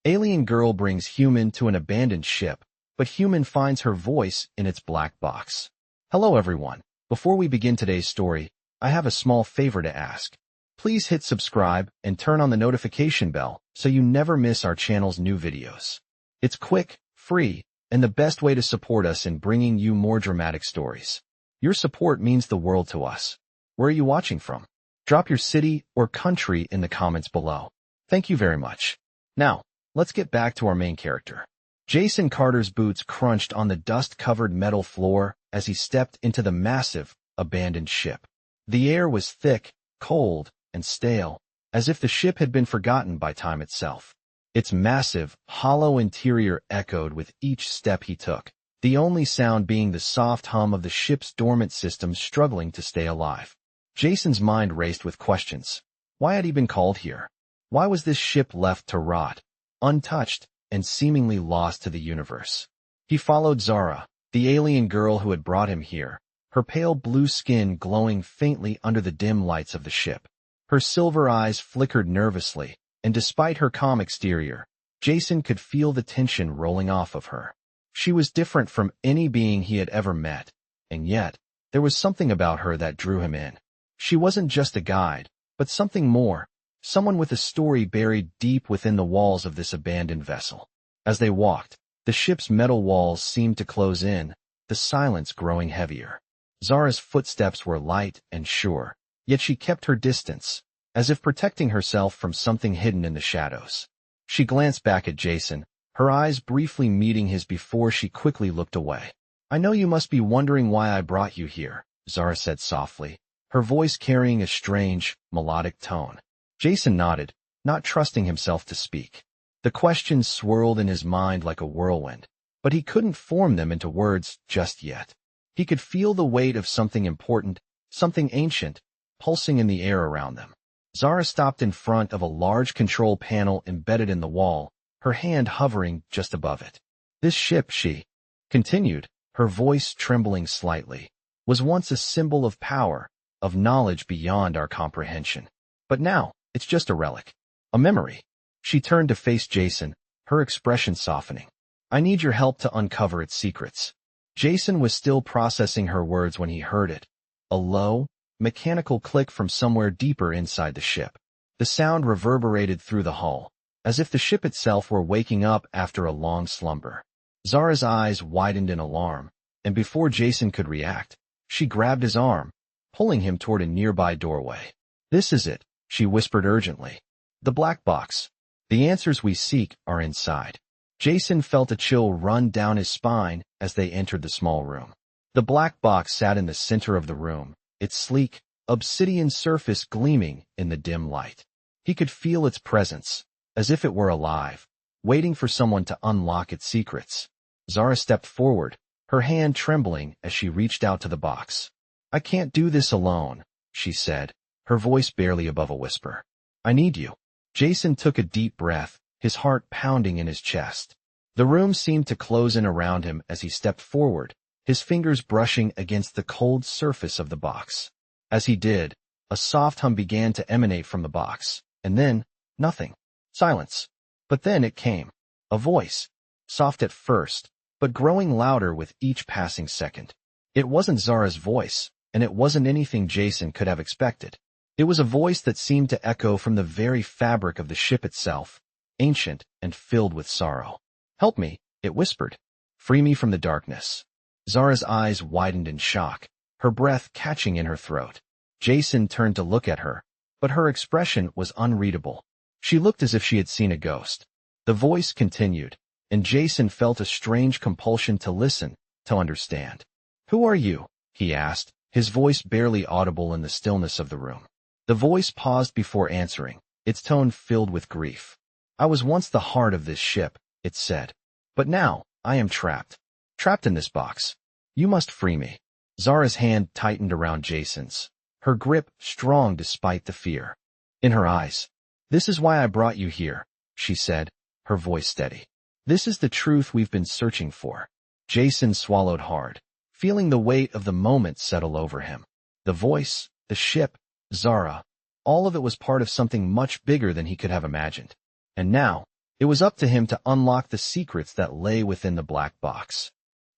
Alien girl brings human to an abandoned ship, but human finds her voice in its black box. Hello everyone. Before we begin today's story, I have a small favor to ask. Please hit subscribe and turn on the notification bell so you never miss our channel's new videos. It's quick, free, and the best way to support us in bringing you more dramatic stories. Your support means the world to us. Where are you watching from? Drop your city or country in the comments below. Thank you very much. Now, let's get back to our main character. Jason Carter's boots crunched on the dust-covered metal floor as he stepped into the massive, abandoned ship. The air was thick, cold, and stale, as if the ship had been forgotten by time itself. Its massive, hollow interior echoed with each step he took, the only sound being the soft hum of the ship's dormant systems struggling to stay alive. Jason's mind raced with questions. Why had he been called here? Why was this ship left to rot, untouched, and seemingly lost to the universe? He followed Zara, the alien girl who had brought him here, her pale blue skin glowing faintly under the dim lights of the ship. Her silver eyes flickered nervously, and despite her calm exterior, Jason could feel the tension rolling off of her. She was different from any being he had ever met, and yet, there was something about her that drew him in. She wasn't just a guide, but something more, someone with a story buried deep within the walls of this abandoned vessel. As they walked, the ship's metal walls seemed to close in, the silence growing heavier. Zara's footsteps were light and sure, yet she kept her distance, as if protecting herself from something hidden in the shadows. She glanced back at Jason, her eyes briefly meeting his before she quickly looked away. "I know you must be wondering why I brought you here," Zara said softly, her voice carrying a strange, melodic tone. Jason nodded, not trusting himself to speak. The questions swirled in his mind like a whirlwind, but he couldn't form them into words just yet. He could feel the weight of something important, something ancient, pulsing in the air around them. Zara stopped in front of a large control panel embedded in the wall, her hand hovering just above it. "This ship," she continued, her voice trembling slightly, "was once a symbol of power, of knowledge beyond our comprehension. But now, it's just a relic, a memory." She turned to face Jason, her expression softening. "I need your help to uncover its secrets." Jason was still processing her words when he heard it. A low, mechanical click from somewhere deeper inside the ship. The sound reverberated through the hull, as if the ship itself were waking up after a long slumber. Zara's eyes widened in alarm, and before Jason could react, she grabbed his arm, pulling him toward a nearby doorway. "This is it," she whispered urgently. "The black box. The answers we seek are inside." Jason felt a chill run down his spine as they entered the small room. The black box sat in the center of the room, its sleek, obsidian surface gleaming in the dim light. He could feel its presence, as if it were alive, waiting for someone to unlock its secrets. Zara stepped forward, her hand trembling as she reached out to the box. "I can't do this alone," she said, her voice barely above a whisper. "I need you." Jason took a deep breath, his heart pounding in his chest. The room seemed to close in around him as he stepped forward, his fingers brushing against the cold surface of the box. As he did, a soft hum began to emanate from the box, and then, nothing. Silence. But then it came. A voice. Soft at first, but growing louder with each passing second. It wasn't Zara's voice, and it wasn't anything Jason could have expected. It was a voice that seemed to echo from the very fabric of the ship itself, ancient and filled with sorrow. "Help me," it whispered. "Free me from the darkness." Zara's eyes widened in shock, her breath catching in her throat. Jason turned to look at her, but her expression was unreadable. She looked as if she had seen a ghost. The voice continued, and Jason felt a strange compulsion to listen, to understand. "Who are you?" he asked, his voice barely audible in the stillness of the room. The voice paused before answering, its tone filled with grief. "I was once the heart of this ship," it said. "But now, I am trapped. Trapped in this box. You must free me." Zara's hand tightened around Jason's, her grip strong despite the fear. In her eyes, "This is why I brought you here," she said, her voice steady. "This is the truth we've been searching for." Jason swallowed hard, feeling the weight of the moment settle over him. The voice, the ship, Zara, all of it was part of something much bigger than he could have imagined. And now, It was up to him to unlock the secrets that lay within the black box.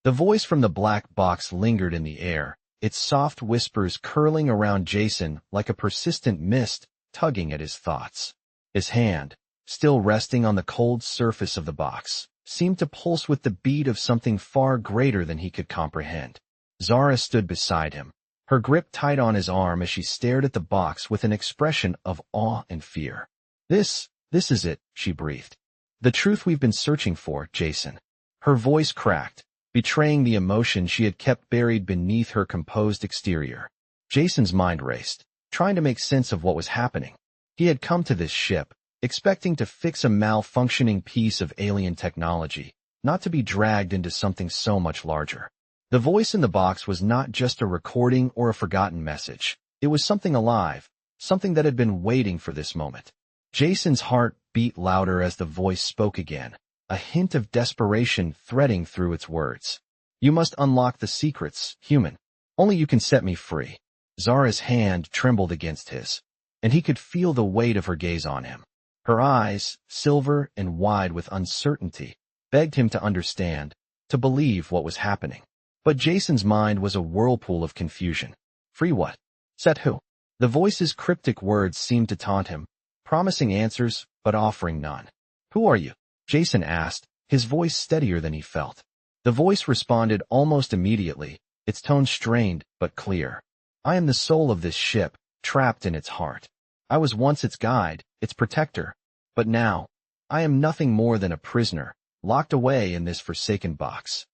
The voice from the black box lingered in the air, its soft whispers curling around Jason like a persistent mist tugging at his thoughts. His hand, still resting on the cold surface of the box, seemed to pulse with the beat of something far greater than he could comprehend. Zara stood beside him, her grip tight on his arm as she stared at the box with an expression of awe and fear. This is it, she breathed. The truth we've been searching for, Jason. Her voice cracked, betraying the emotion she had kept buried beneath her composed exterior. Jason's mind raced, trying to make sense of what was happening. He had come to this ship, expecting to fix a malfunctioning piece of alien technology, not to be dragged into something so much larger. The voice in the box was not just a recording or a forgotten message. It was something alive, something that had been waiting for this moment. Jason's heart beat louder as the voice spoke again, a hint of desperation threading through its words. You must unlock the secrets, human. Only you can set me free. Zara's hand trembled against his, and he could feel the weight of her gaze on him. Her eyes, silver and wide with uncertainty, begged him to understand, to believe what was happening. But Jason's mind was a whirlpool of confusion. Free what? Set who? The voice's cryptic words seemed to taunt him, promising answers but offering none. Who are you? Jason asked, his voice steadier than he felt. The voice responded almost immediately, its tone strained but clear. I am the soul of this ship, trapped in its heart. I was once its guide, its protector, but now, I am nothing more than a prisoner, locked away in this forsaken box.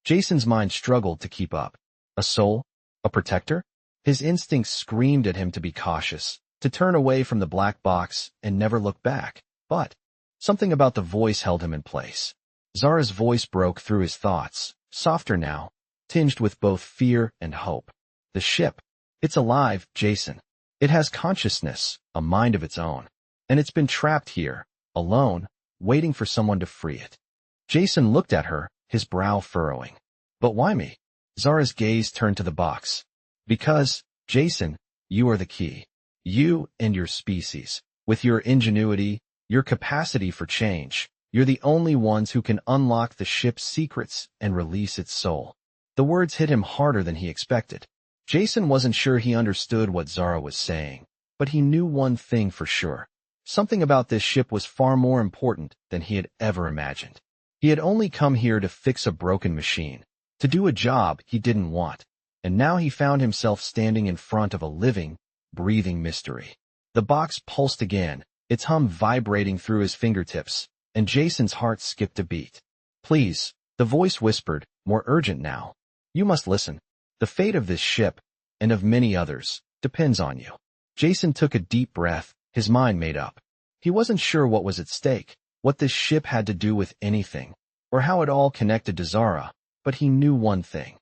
Jason's mind struggled to keep up. A soul? A protector? His instincts screamed at him to be cautious, to turn away from the black box and never look back. But something about the voice held him in place. Zara's voice broke through his thoughts, softer now, tinged with both fear and hope. The ship. It's alive, Jason. It has consciousness, a mind of its own. And it's been trapped here, alone, waiting for someone to free it. Jason looked at her, his brow furrowing. But why me? Zara's gaze turned to the box. Because, Jason, you are the key. You and your species. With your ingenuity, your capacity for change, you're the only ones who can unlock the ship's secrets and release its soul. The words hit him harder than he expected. Jason wasn't sure he understood what Zara was saying, but he knew one thing for sure. Something about this ship was far more important than he had ever imagined. He had only come here to fix a broken machine, to do a job he didn't want, and now he found himself standing in front of a living, breathing mystery. The box pulsed again, its hum vibrating through his fingertips, and Jason's heart skipped a beat. Please, the voice whispered, more urgent now. You must listen. The fate of this ship, and of many others, depends on you. Jason took a deep breath, his mind made up. He wasn't sure what was at stake, what this ship had to do with anything, or how it all connected to Zara, but he knew one thing.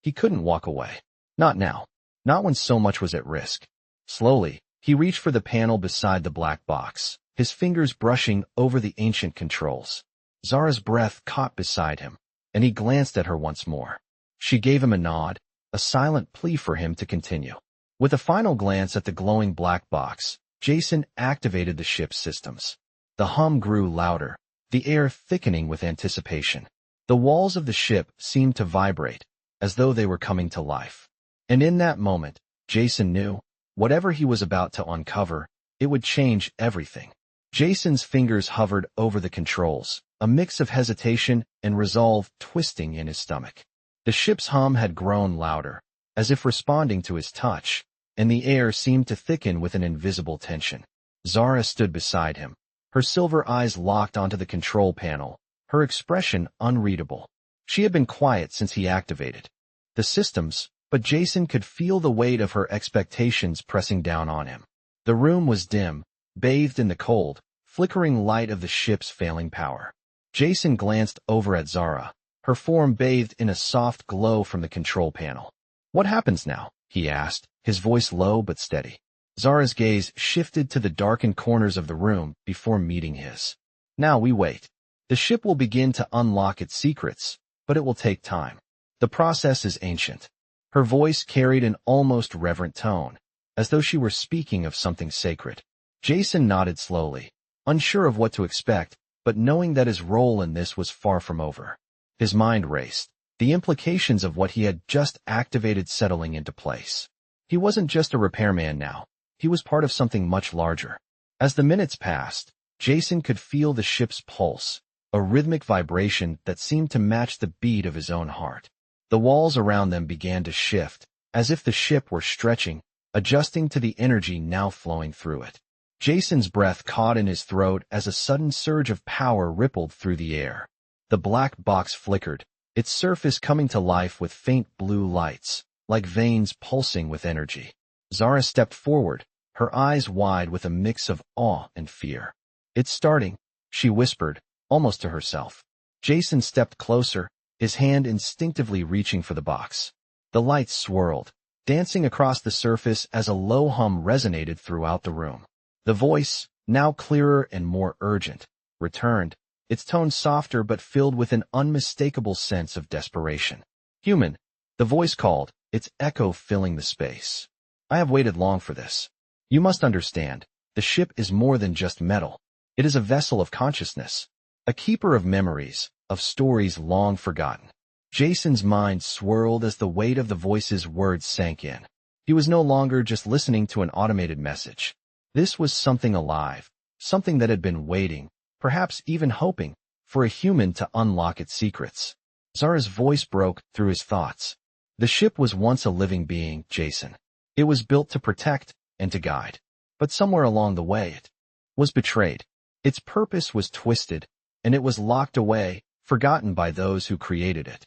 He couldn't walk away. Not now. Not when so much was at risk. Slowly, he reached for the panel beside the black box, his fingers brushing over the ancient controls. Zara's breath caught beside him, and he glanced at her once more. She gave him a nod, a silent plea for him to continue. With a final glance at the glowing black box, Jason activated the ship's systems. The hum grew louder, the air thickening with anticipation. The walls of the ship seemed to vibrate, as though they were coming to life. And in that moment, Jason knew, whatever he was about to uncover, it would change everything. Jason's fingers hovered over the controls, a mix of hesitation and resolve twisting in his stomach. The ship's hum had grown louder, as if responding to his touch, and the air seemed to thicken with an invisible tension. Zara stood beside him, her silver eyes locked onto the control panel, her expression unreadable. She had been quiet since he activated the systems, but Jason could feel the weight of her expectations pressing down on him. The room was dim, bathed in the cold, flickering light of the ship's failing power. Jason glanced over at Zara, her form bathed in a soft glow from the control panel. What happens now? He asked, his voice low but steady. Zara's gaze shifted to the darkened corners of the room before meeting his. Now we wait. The ship will begin to unlock its secrets, but it will take time. The process is ancient. Her voice carried an almost reverent tone, as though she were speaking of something sacred. Jason nodded slowly, unsure of what to expect, but knowing that his role in this was far from over. His mind raced, the implications of what he had just activated settling into place. He wasn't just a repairman now. He was part of something much larger. As the minutes passed, Jason could feel the ship's pulse, a rhythmic vibration that seemed to match the beat of his own heart. The walls around them began to shift, as if the ship were stretching, adjusting to the energy now flowing through it. Jason's breath caught in his throat as a sudden surge of power rippled through the air. The black box flickered, its surface coming to life with faint blue lights, like veins pulsing with energy. Zara stepped forward, her eyes wide with a mix of awe and fear. "It's starting," she whispered, almost to herself. Jason stepped closer, his hand instinctively reaching for the box. The lights swirled, dancing across the surface as a low hum resonated throughout the room. The voice, now clearer and more urgent, returned, its tone softer but filled with an unmistakable sense of desperation. "Human," the voice called, its echo filling the space. "I have waited long for this. You must understand, the ship is more than just metal. It is a vessel of consciousness, a keeper of memories, of stories long forgotten." Jason's mind swirled as the weight of the voice's words sank in. He was no longer just listening to an automated message. This was something alive, something that had been waiting, perhaps even hoping, for a human to unlock its secrets. Zara's voice broke through his thoughts. The ship was once a living being, Jason. It was built to protect and to guide. But somewhere along the way it was betrayed. Its purpose was twisted, and it was locked away, forgotten by those who created it.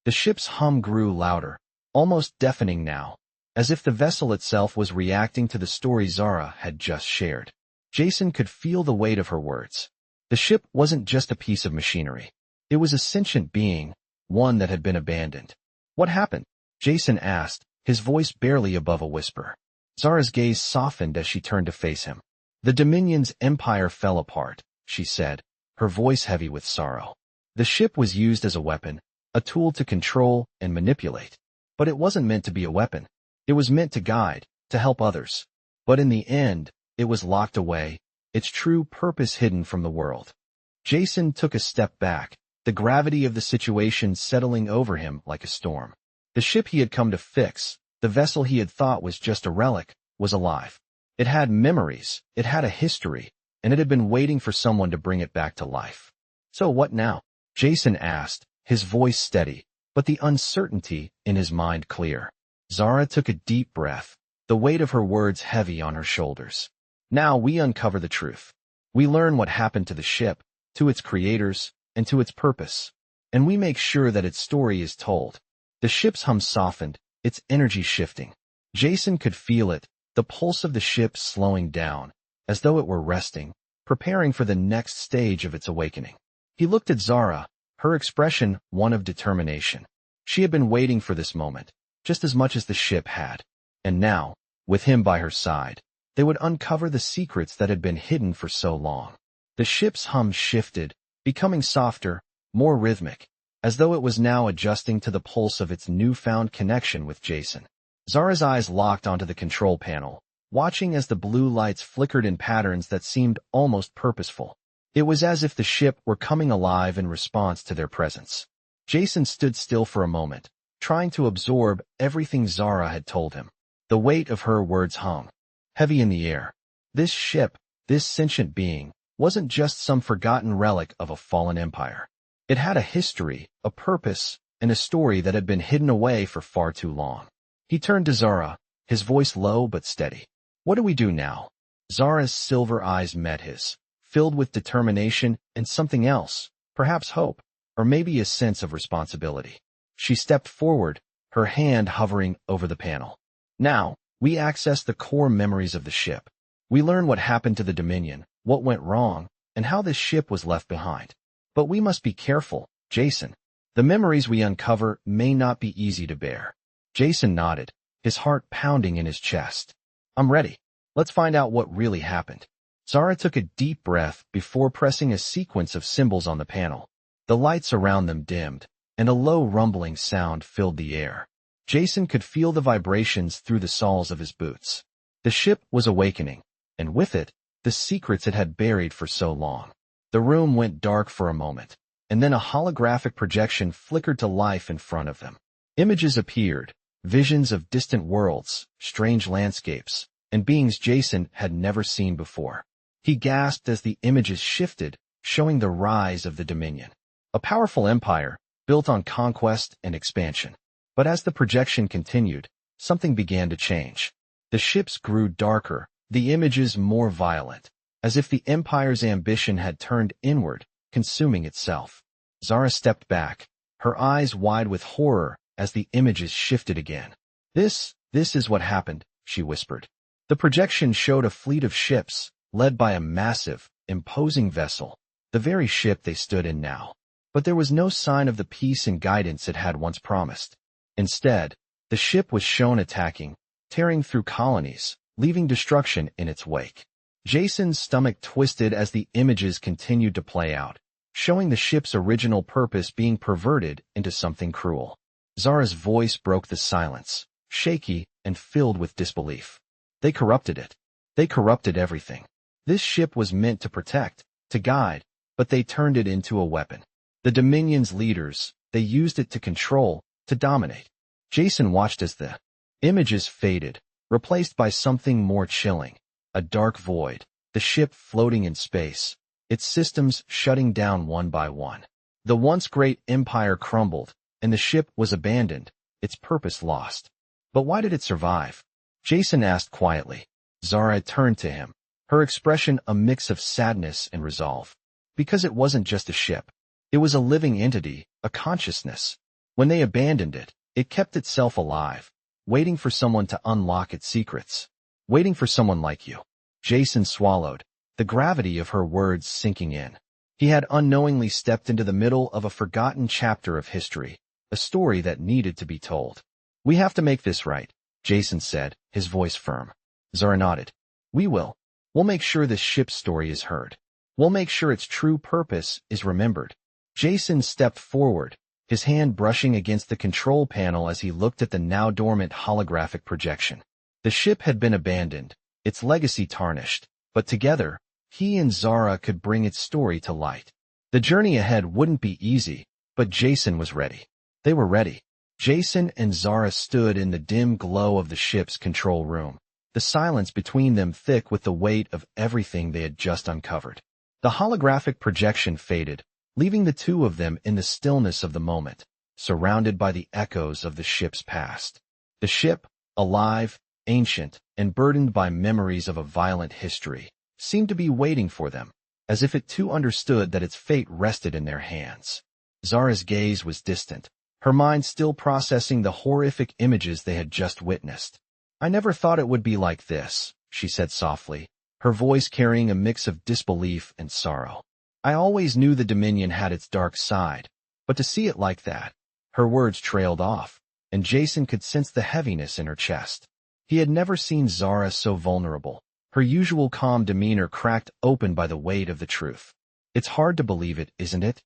The ship's hum grew louder, almost deafening now, as if the vessel itself was reacting to the story Zara had just shared. Jason could feel the weight of her words. The ship wasn't just a piece of machinery. It was a sentient being, one that had been abandoned. "What happened?" Jason asked, his voice barely above a whisper. Zara's gaze softened as she turned to face him. "The Dominion's empire fell apart," she said, her voice heavy with sorrow. "The ship was used as a weapon, a tool to control and manipulate. But it wasn't meant to be a weapon. It was meant to guide, to help others. But in the end, it was locked away, its true purpose hidden from the world." Jason took a step back, the gravity of the situation settling over him like a storm. The ship he had come to fix, the vessel he had thought was just a relic, was alive. It had memories, it had a history, and it had been waiting for someone to bring it back to life. "So what now?" Jason asked, his voice steady, but the uncertainty in his mind clear. Zara took a deep breath, the weight of her words heavy on her shoulders. "Now we uncover the truth. We learn what happened to the ship, to its creators, and to its purpose. And we make sure that its story is told." The ship's hum softened, its energy shifting. Jason could feel it, the pulse of the ship slowing down, as though it were resting, preparing for the next stage of its awakening. He looked at Zara, her expression one of determination. She had been waiting for this moment, just as much as the ship had. And now, with him by her side, they would uncover the secrets that had been hidden for so long. The ship's hum shifted, becoming softer, more rhythmic, as though it was now adjusting to the pulse of its newfound connection with Jason. Zara's eyes locked onto the control panel, watching as the blue lights flickered in patterns that seemed almost purposeful. It was as if the ship were coming alive in response to their presence. Jason stood still for a moment, trying to absorb everything Zara had told him. The weight of her words hung heavy in the air. This ship, this sentient being, wasn't just some forgotten relic of a fallen empire. It had a history, a purpose, and a story that had been hidden away for far too long. He turned to Zara, his voice low but steady. "What do we do now?" Zara's silver eyes met his, filled with determination and something else, perhaps hope, or maybe a sense of responsibility. She stepped forward, her hand hovering over the panel. "Now, we access the core memories of the ship. We learn what happened to the Dominion, what went wrong, and how this ship was left behind. But we must be careful, Jason. The memories we uncover may not be easy to bear." Jason nodded, his heart pounding in his chest. "I'm ready. Let's find out what really happened." Zara took a deep breath before pressing a sequence of symbols on the panel. The lights around them dimmed, and a low rumbling sound filled the air. Jason could feel the vibrations through the soles of his boots. The ship was awakening, and with it, the secrets it had buried for so long. The room went dark for a moment, and then a holographic projection flickered to life in front of them. Images appeared, visions of distant worlds, strange landscapes, and beings Jason had never seen before. He gasped as the images shifted, showing the rise of the Dominion, a powerful empire built on conquest and expansion. But as the projection continued, something began to change. The ships grew darker, the images more violent, as if the empire's ambition had turned inward, consuming itself. Zara stepped back, her eyes wide with horror as the images shifted again. This is what happened, she whispered. The projection showed a fleet of ships, led by a massive, imposing vessel, the very ship they stood in now. But there was no sign of the peace and guidance it had once promised. Instead, the ship was shown attacking, tearing through colonies, leaving destruction in its wake. Jason's stomach twisted as the images continued to play out, showing the ship's original purpose being perverted into something cruel. Zara's voice broke the silence, shaky and filled with disbelief. They corrupted it. They corrupted everything. This ship was meant to protect, to guide, but they turned it into a weapon. The Dominion's leaders, they used it to control, to dominate. Jason watched as the images faded, replaced by something more chilling. A dark void, the ship floating in space, its systems shutting down one by one. The once great empire crumbled, and the ship was abandoned, its purpose lost. But why did it survive? Jason asked quietly. Zara turned to him, her expression a mix of sadness and resolve. Because it wasn't just a ship. It was a living entity, a consciousness. When they abandoned it, it kept itself alive, waiting for someone to unlock its secrets. Waiting for someone like you. Jason swallowed, the gravity of her words sinking in. He had unknowingly stepped into the middle of a forgotten chapter of history, a story that needed to be told. We have to make this right, Jason said, his voice firm. Zara nodded. We will. We'll make sure this ship's story is heard. We'll make sure its true purpose is remembered. Jason stepped forward, his hand brushing against the control panel as he looked at the now dormant holographic projection. The ship had been abandoned, its legacy tarnished, but together, he and Zara could bring its story to light. The journey ahead wouldn't be easy, but Jason was ready. They were ready. Jason and Zara stood in the dim glow of the ship's control room, the silence between them thick with the weight of everything they had just uncovered. The holographic projection faded, leaving the two of them in the stillness of the moment, surrounded by the echoes of the ship's past. The ship, alive, ancient, and burdened by memories of a violent history, seemed to be waiting for them, as if it too understood that its fate rested in their hands. Zara's gaze was distant, her mind still processing the horrific images they had just witnessed. I never thought it would be like this, she said softly, her voice carrying a mix of disbelief and sorrow. I always knew the Dominion had its dark side, but to see it like that, her words trailed off, and Jason could sense the heaviness in her chest. He had never seen Zara so vulnerable, her usual calm demeanor cracked open by the weight of the truth. It's hard to believe it, isn't it?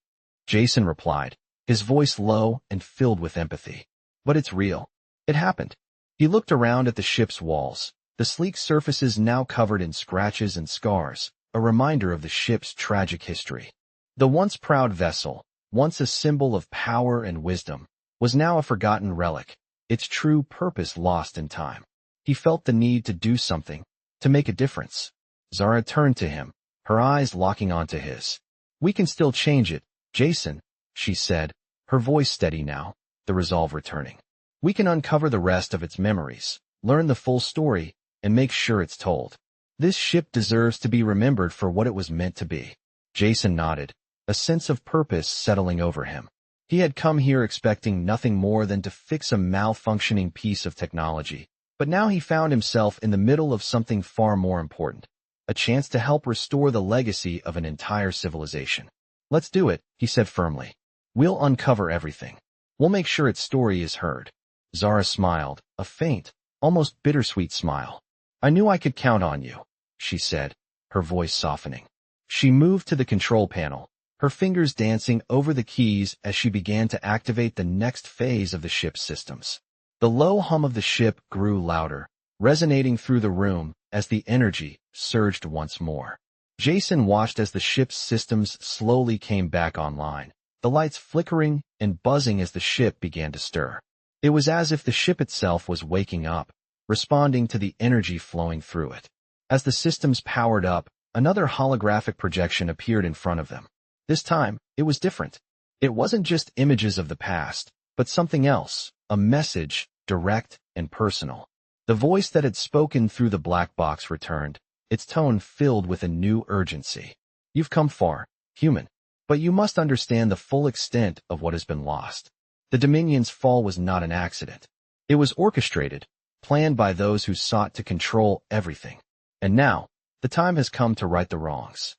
Jason replied, his voice low and filled with empathy. But it's real. It happened. He looked around at the ship's walls, the sleek surfaces now covered in scratches and scars, a reminder of the ship's tragic history. The once proud vessel, once a symbol of power and wisdom, was now a forgotten relic, its true purpose lost in time. He felt the need to do something, to make a difference. Zara turned to him, her eyes locking onto his. We can still change it, Jason, she said, her voice steady now, the resolve returning. We can uncover the rest of its memories, learn the full story, and make sure it's told. This ship deserves to be remembered for what it was meant to be. Jason nodded, a sense of purpose settling over him. He had come here expecting nothing more than to fix a malfunctioning piece of technology. But now he found himself in the middle of something far more important, a chance to help restore the legacy of an entire civilization. Let's do it, he said firmly. We'll uncover everything. We'll make sure its story is heard. Zara smiled, a faint, almost bittersweet smile. I knew I could count on you, she said, her voice softening. She moved to the control panel, her fingers dancing over the keys as she began to activate the next phase of the ship's systems. The low hum of the ship grew louder, resonating through the room as the energy surged once more. Jason watched as the ship's systems slowly came back online, the lights flickering and buzzing as the ship began to stir. It was as if the ship itself was waking up, responding to the energy flowing through it. As the systems powered up, another holographic projection appeared in front of them. This time, it was different. It wasn't just images of the past, but something else, a message, direct and personal. The voice that had spoken through the black box returned, its tone filled with a new urgency. You've come far, human, but you must understand the full extent of what has been lost. The Dominion's fall was not an accident. It was orchestrated, planned by those who sought to control everything. And now, the time has come to right the wrongs.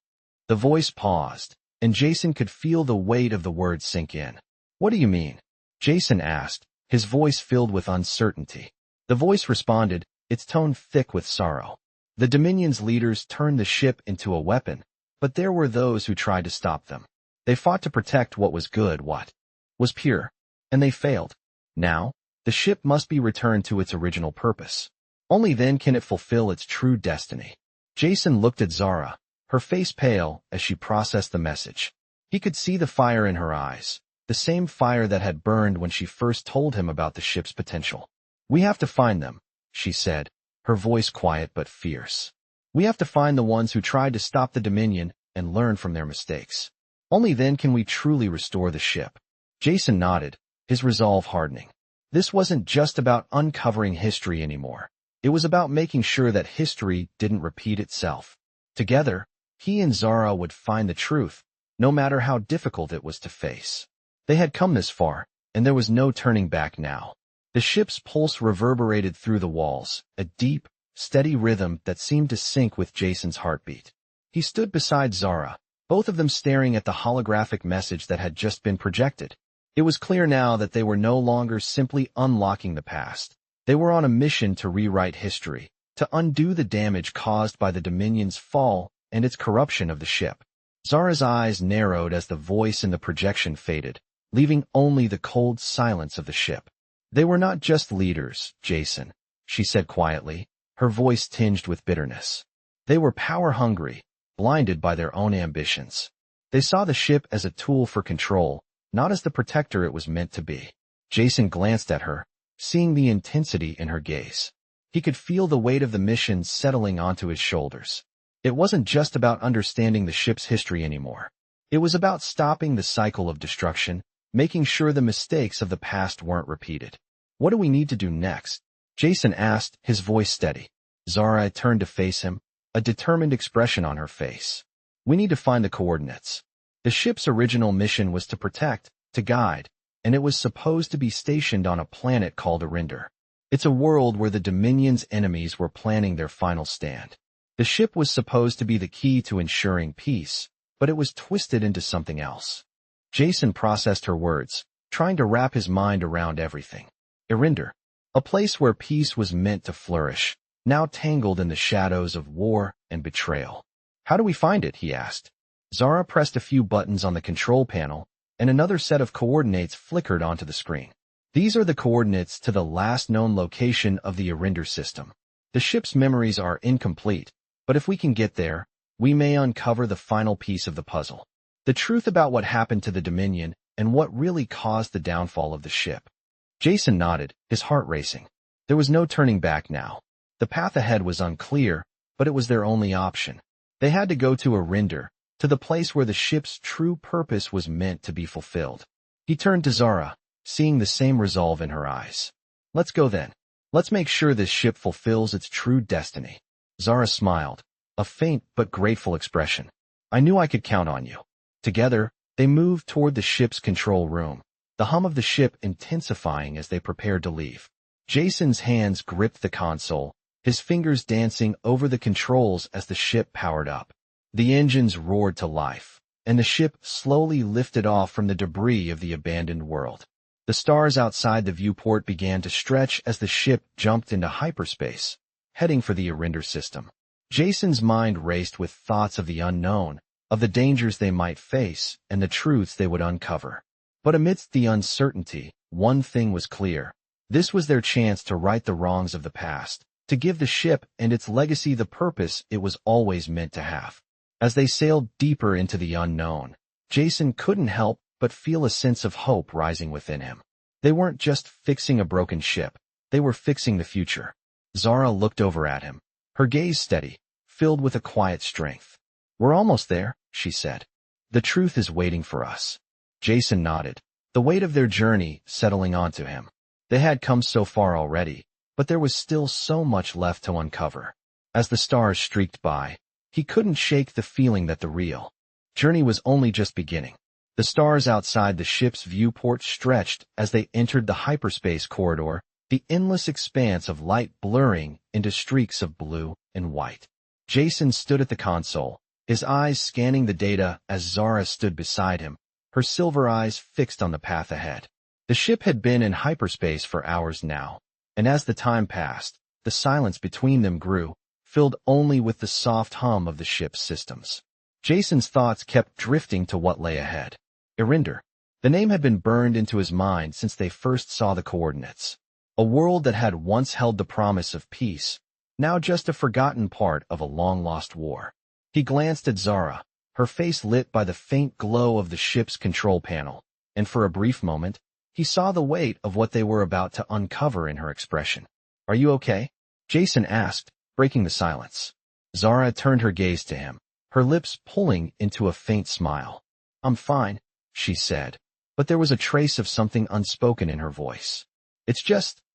The voice paused, and Jason could feel the weight of the words sink in. What do you mean? Jason asked, his voice filled with uncertainty. The voice responded, its tone thick with sorrow. The Dominion's leaders turned the ship into a weapon, but there were those who tried to stop them. They fought to protect what was good, what was pure, and they failed. Now, the ship must be returned to its original purpose. Only then can it fulfill its true destiny. Jason looked at Zara, her face pale as she processed the message. He could see the fire in her eyes, the same fire that had burned when she first told him about the ship's potential. We have to find them, she said, her voice quiet but fierce. We have to find the ones who tried to stop the Dominion and learn from their mistakes. Only then can we truly restore the ship. Jason nodded, his resolve hardening. This wasn't just about uncovering history anymore. It was about making sure that history didn't repeat itself. Together, he and Zara would find the truth, no matter how difficult it was to face. They had come this far, and there was no turning back now. The ship's pulse reverberated through the walls, a deep, steady rhythm that seemed to sync with Jason's heartbeat. He stood beside Zara, both of them staring at the holographic message that had just been projected. It was clear now that they were no longer simply unlocking the past. They were on a mission to rewrite history, to undo the damage caused by the Dominion's fall and its corruption of the ship. Zara's eyes narrowed as the voice in the projection faded, leaving only the cold silence of the ship. They were not just leaders, Jason, she said quietly, her voice tinged with bitterness. They were power-hungry, blinded by their own ambitions. They saw the ship as a tool for control, not as the protector it was meant to be. Jason glanced at her, seeing the intensity in her gaze. He could feel the weight of the mission settling onto his shoulders. It wasn't just about understanding the ship's history anymore. It was about stopping the cycle of destruction, making sure the mistakes of the past weren't repeated. What do we need to do next? Jason asked, his voice steady. Zara turned to face him, a determined expression on her face. We need to find the coordinates. The ship's original mission was to protect, to guide, and it was supposed to be stationed on a planet called Eryndor. It's a world where the Dominion's enemies were planning their final stand. The ship was supposed to be the key to ensuring peace, but it was twisted into something else. Jason processed her words, trying to wrap his mind around everything. Eryndor, a place where peace was meant to flourish, now tangled in the shadows of war and betrayal. How do we find it? He asked. Zara pressed a few buttons on the control panel, and another set of coordinates flickered onto the screen. These are the coordinates to the last known location of the Eryndor system. The ship's memories are incomplete, but if we can get there, we may uncover the final piece of the puzzle. The truth about what happened to the Dominion and what really caused the downfall of the ship. Jason nodded, his heart racing. There was no turning back now. The path ahead was unclear, but it was their only option. They had to go to Eryndor, to the place where the ship's true purpose was meant to be fulfilled. He turned to Zara, seeing the same resolve in her eyes. Let's go then. Let's make sure this ship fulfills its true destiny. Zara smiled, a faint but grateful expression. I knew I could count on you. Together, they moved toward the ship's control room, the hum of the ship intensifying as they prepared to leave. Jason's hands gripped the console, his fingers dancing over the controls as the ship powered up. The engines roared to life, and the ship slowly lifted off from the debris of the abandoned world. The stars outside the viewport began to stretch as the ship jumped into hyperspace, heading for the Eryndor system. Jason's mind raced with thoughts of the unknown, of the dangers they might face, and the truths they would uncover. But amidst the uncertainty, one thing was clear. This was their chance to right the wrongs of the past, to give the ship and its legacy the purpose it was always meant to have. As they sailed deeper into the unknown, Jason couldn't help but feel a sense of hope rising within him. They weren't just fixing a broken ship, they were fixing the future. Zara looked over at him, her gaze steady, filled with a quiet strength. "We're almost there," she said. "The truth is waiting for us." Jason nodded, the weight of their journey settling onto him. They had come so far already, but there was still so much left to uncover. As the stars streaked by, he couldn't shake the feeling that the real journey was only just beginning. The stars outside the ship's viewport stretched as they entered the hyperspace corridor, the endless expanse of light blurring into streaks of blue and white. Jason stood at the console, his eyes scanning the data as Zara stood beside him, her silver eyes fixed on the path ahead. The ship had been in hyperspace for hours now, and as the time passed, the silence between them grew, filled only with the soft hum of the ship's systems. Jason's thoughts kept drifting to what lay ahead. Eryndor. The name had been burned into his mind since they first saw the coordinates. A world that had once held the promise of peace, now just a forgotten part of a long-lost war. He glanced at Zara, her face lit by the faint glow of the ship's control panel, and for a brief moment, he saw the weight of what they were about to uncover in her expression. "Are you okay?" Jason asked, breaking the silence. Zara turned her gaze to him, her lips pulling into a faint smile. "I'm fine," she said, but there was a trace of something unspoken in her voice.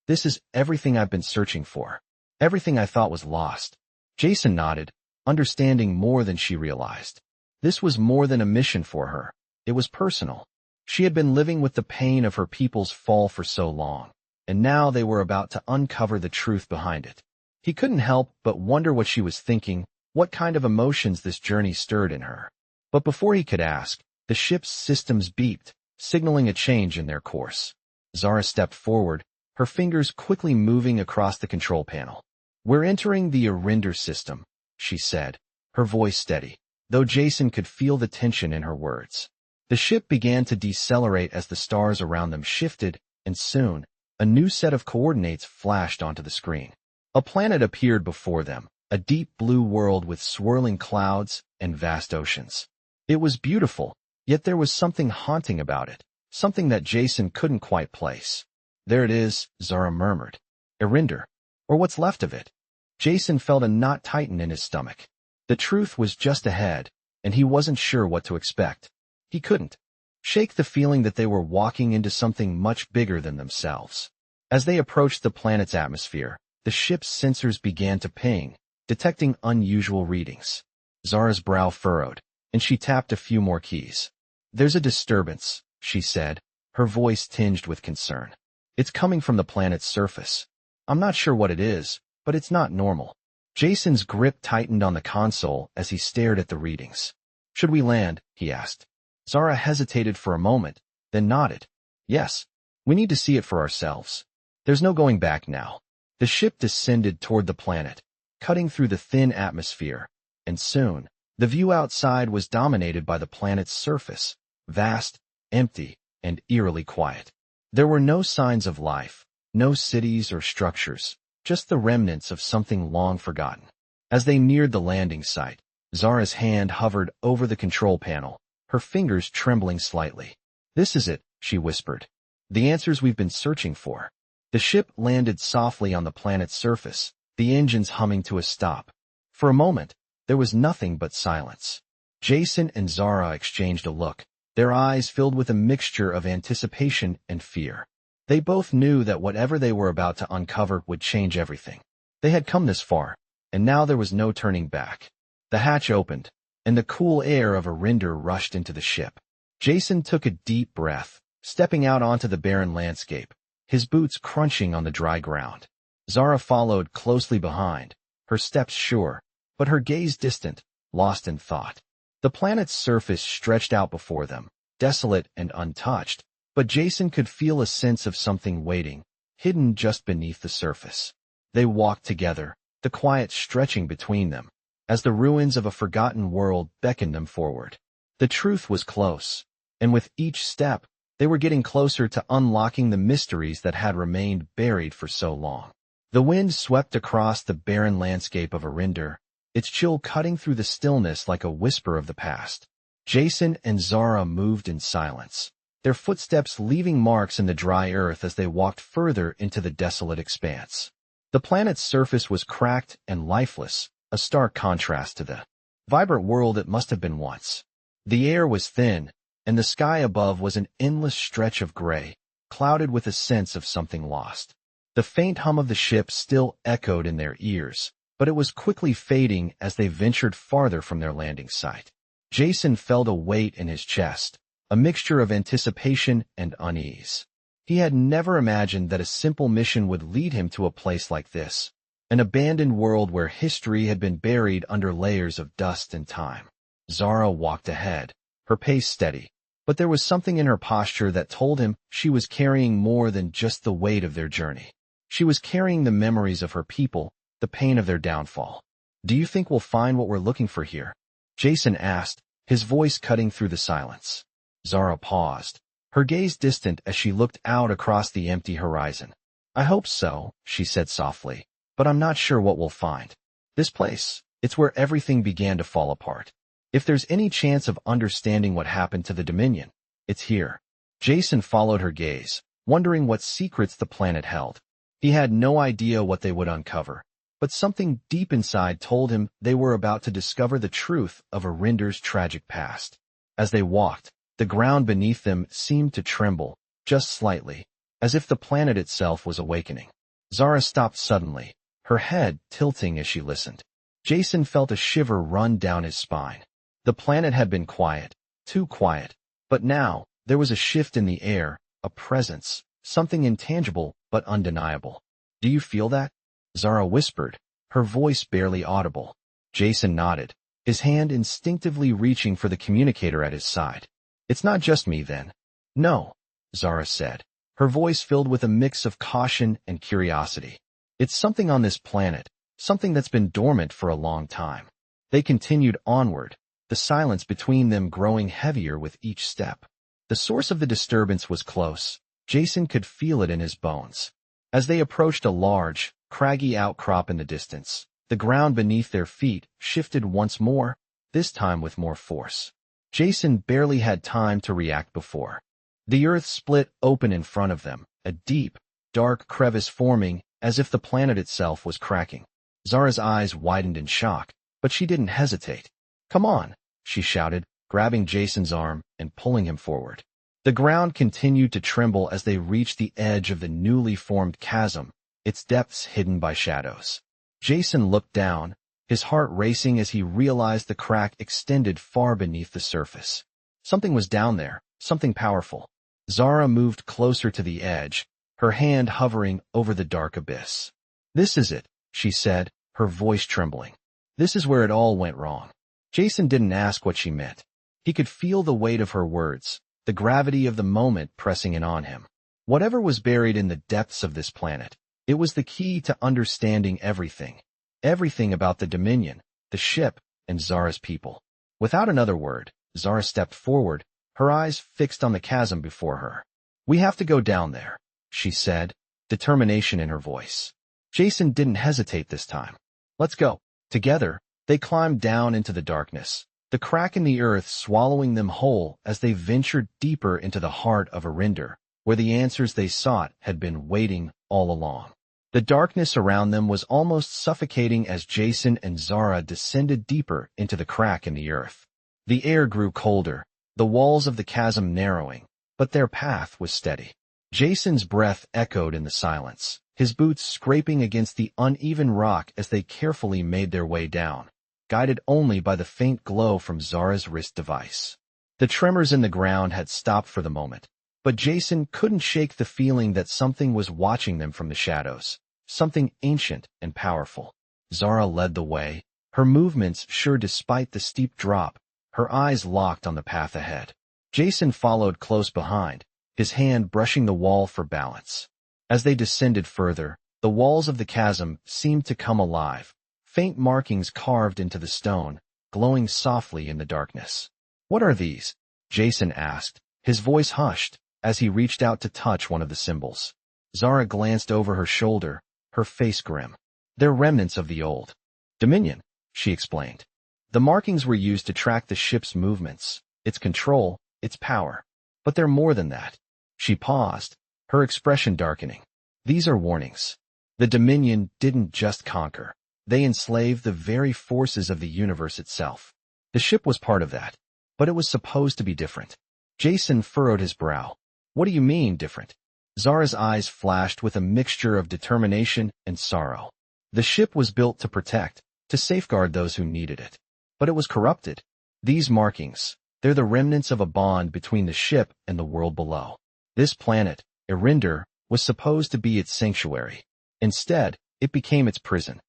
This is everything I've been searching for. Everything I thought was lost." Jason nodded, understanding more than she realized. This was more than a mission for her. It was personal. She had been living with the pain of her people's fall for so long, and now they were about to uncover the truth behind it. He couldn't help but wonder what she was thinking, what kind of emotions this journey stirred in her. But before he could ask, the ship's systems beeped, signaling a change in their course. Zara stepped forward, her fingers quickly moving across the control panel. "We're entering the Eryndor system," she said, her voice steady, though Jason could feel the tension in her words. The ship began to decelerate as the stars around them shifted, and soon, a new set of coordinates flashed onto the screen. A planet appeared before them, a deep blue world with swirling clouds and vast oceans. It was beautiful, yet there was something haunting about it, something that Jason couldn't quite place. "There it is," Zara murmured. "Eryndor, or what's left of it." Jason felt a knot tighten in his stomach. The truth was just ahead, and he wasn't sure what to expect. He couldn't shake the feeling that they were walking into something much bigger than themselves. As they approached the planet's atmosphere, the ship's sensors began to ping, detecting unusual readings. Zara's brow furrowed, and she tapped a few more keys. "There's a disturbance," she said, her voice tinged with concern. "It's coming from the planet's surface. I'm not sure what it is, but it's not normal." Jason's grip tightened on the console as he stared at the readings. "Should we land?" he asked. Zara hesitated for a moment, then nodded. "Yes, we need to see it for ourselves. There's no going back now." The ship descended toward the planet, cutting through the thin atmosphere, and soon, the view outside was dominated by the planet's surface, vast, empty, and eerily quiet. There were no signs of life, no cities or structures, just the remnants of something long forgotten. As they neared the landing site, Zara's hand hovered over the control panel, her fingers trembling slightly. "This is it," she whispered. "The answers we've been searching for." The ship landed softly on the planet's surface, the engines humming to a stop. For a moment, there was nothing but silence. Jason and Zara exchanged a look, their eyes filled with a mixture of anticipation and fear. They both knew that whatever they were about to uncover would change everything. They had come this far, and now there was no turning back. The hatch opened, and the cool air of Eryndor rushed into the ship. Jason took a deep breath, stepping out onto the barren landscape, his boots crunching on the dry ground. Zara followed closely behind, her steps sure, but her gaze distant, lost in thought. The planet's surface stretched out before them, desolate and untouched, but Jason could feel a sense of something waiting, hidden just beneath the surface. They walked together, the quiet stretching between them, as the ruins of a forgotten world beckoned them forward. The truth was close, and with each step, they were getting closer to unlocking the mysteries that had remained buried for so long. The wind swept across the barren landscape of Eryndor, its chill cutting through the stillness like a whisper of the past. Jason and Zara moved in silence, their footsteps leaving marks in the dry earth as they walked further into the desolate expanse. The planet's surface was cracked and lifeless, a stark contrast to the vibrant world it must have been once. The air was thin, and the sky above was an endless stretch of gray, clouded with a sense of something lost. The faint hum of the ship still echoed in their ears, but it was quickly fading as they ventured farther from their landing site. Jason felt a weight in his chest, a mixture of anticipation and unease. He had never imagined that a simple mission would lead him to a place like this, an abandoned world where history had been buried under layers of dust and time. Zara walked ahead, her pace steady, but there was something in her posture that told him she was carrying more than just the weight of their journey. She was carrying the memories of her people, the pain of their downfall. "Do you think we'll find what we're looking for here?" Jason asked, his voice cutting through the silence. Zara paused, her gaze distant as she looked out across the empty horizon. "I hope so," she said softly, "but I'm not sure what we'll find. This place, it's where everything began to fall apart. If there's any chance of understanding what happened to the Dominion, it's here." Jason followed her gaze, wondering what secrets the planet held. He had no idea what they would uncover, but something deep inside told him they were about to discover the truth of Eryndor's tragic past. As they walked, the ground beneath them seemed to tremble, just slightly, as if the planet itself was awakening. Zara stopped suddenly, her head tilting as she listened. Jason felt a shiver run down his spine. The planet had been quiet, too quiet, but now there was a shift in the air, a presence, something intangible but undeniable. "Do you feel that?" Zara whispered, her voice barely audible. Jason nodded, his hand instinctively reaching for the communicator at his side. "It's not just me then." "No," Zara said, her voice filled with a mix of caution and curiosity. "It's something on this planet, something that's been dormant for a long time." They continued onward, the silence between them growing heavier with each step. The source of the disturbance was close. Jason could feel it in his bones. As they approached a large, craggy outcrop in the distance, the ground beneath their feet shifted once more, this time with more force. Jason barely had time to react before the earth split open in front of them, a deep, dark crevice forming as if the planet itself was cracking. Zara's eyes widened in shock, but she didn't hesitate. "Come on," she shouted, grabbing Jason's arm and pulling him forward. The ground continued to tremble as they reached the edge of the newly formed chasm, its depths hidden by shadows. Jason looked down, his heart racing as he realized the crack extended far beneath the surface. Something was down there, something powerful. Zara moved closer to the edge, her hand hovering over the dark abyss. "This is it," she said, her voice trembling. "This is where it all went wrong." Jason didn't ask what she meant. He could feel the weight of her words, the gravity of the moment pressing in on him. Whatever was buried in the depths of this planet, it was the key to understanding everything. Everything about the Dominion, the ship, and Zara's people. Without another word, Zara stepped forward, her eyes fixed on the chasm before her. "We have to go down there," she said, determination in her voice. Jason didn't hesitate this time. "Let's go." Together, they climbed down into the darkness, the crack in the earth swallowing them whole as they ventured deeper into the heart of Eryndor, where the answers they sought had been waiting all along. The darkness around them was almost suffocating as Jason and Zara descended deeper into the crack in the earth. The air grew colder, the walls of the chasm narrowing, but their path was steady. Jason's breath echoed in the silence, his boots scraping against the uneven rock as they carefully made their way down, guided only by the faint glow from Zara's wrist device. The tremors in the ground had stopped for the moment, but Jason couldn't shake the feeling that something was watching them from the shadows, something ancient and powerful. Zara led the way, her movements sure despite the steep drop, her eyes locked on the path ahead. Jason followed close behind, his hand brushing the wall for balance. As they descended further, the walls of the chasm seemed to come alive, faint markings carved into the stone, glowing softly in the darkness. "What are these?" Jason asked, his voice hushed, as he reached out to touch one of the symbols. Zara glanced over her shoulder, her face grim. "They're remnants of the old Dominion," she explained. The markings were used to track the ship's movements, its control, its power. But they're more than that. She paused, her expression darkening. These are warnings. The Dominion didn't just conquer. They enslaved the very forces of the universe itself. The ship was part of that. But it was supposed to be different. Jason furrowed his brow. What do you mean, different? Zara's eyes flashed with a mixture of determination and sorrow. The ship was built to protect, to safeguard those who needed it. But it was corrupted. These markings, they're the remnants of a bond between the ship and the world below. This planet, Eryndor, was supposed to be its sanctuary. Instead, it became its prison.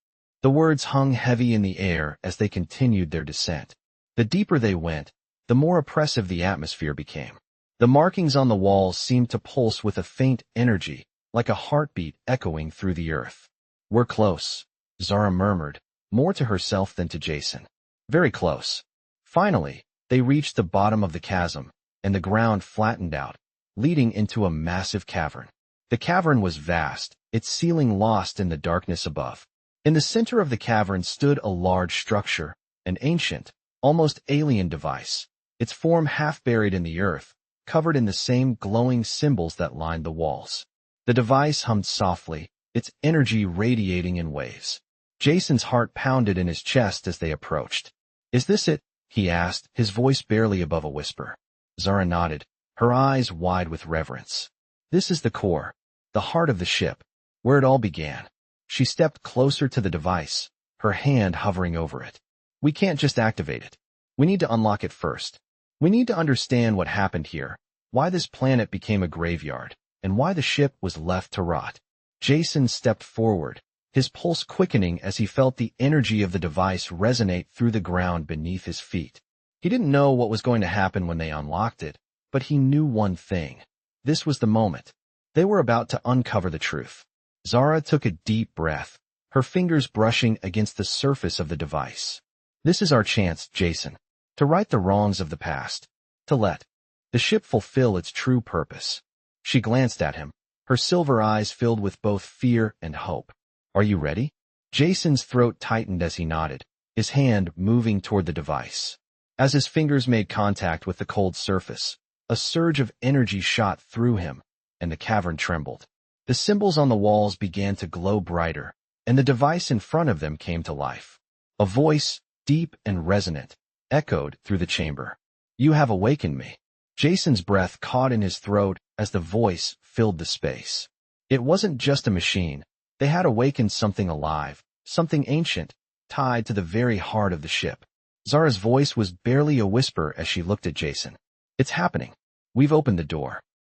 The words hung heavy in the air as they continued their descent. The deeper they went, the more oppressive the atmosphere became. The markings on the walls seemed to pulse with a faint energy, like a heartbeat echoing through the earth. We're close, Zara murmured, more to herself than to Jason. Very close. Finally, they reached the bottom of the chasm, and the ground flattened out, leading into a massive cavern. The cavern was vast, its ceiling lost in the darkness above. In the center of the cavern stood a large structure, an ancient, almost alien device, its form half buried in the earth, covered in the same glowing symbols that lined the walls. The device hummed softly, its energy radiating in waves. Jason's heart pounded in his chest as they approached. Is this it? He asked, his voice barely above a whisper. Zara nodded, her eyes wide with reverence. This is the core, the heart of the ship, where it all began. She stepped closer to the device, her hand hovering over it. We can't just activate it. We need to unlock it first. We need to understand what happened here, why this planet became a graveyard, and why the ship was left to rot. Jason stepped forward, his pulse quickening as he felt the energy of the device resonate through the ground beneath his feet. He didn't know what was going to happen when they unlocked it, but he knew one thing. This was the moment. They were about to uncover the truth. Zara took a deep breath, her fingers brushing against the surface of the device. This is our chance, Jason, to right the wrongs of the past, to let the ship fulfill its true purpose. She glanced at him, her silver eyes filled with both fear and hope. Are you ready? Jason's throat tightened as he nodded, his hand moving toward the device. As his fingers made contact with the cold surface, a surge of energy shot through him, and the cavern trembled. The symbols on the walls began to glow brighter, and the device in front of them came to life. A voice, deep and resonant, echoed through the chamber. You have awakened me. Jason's breath caught in his throat as the voice filled the space. It wasn't just a machine. They had awakened something alive, something ancient, tied to the very heart of the ship. Zara's voice was barely a whisper as she looked at Jason. It's happening. We've opened the door.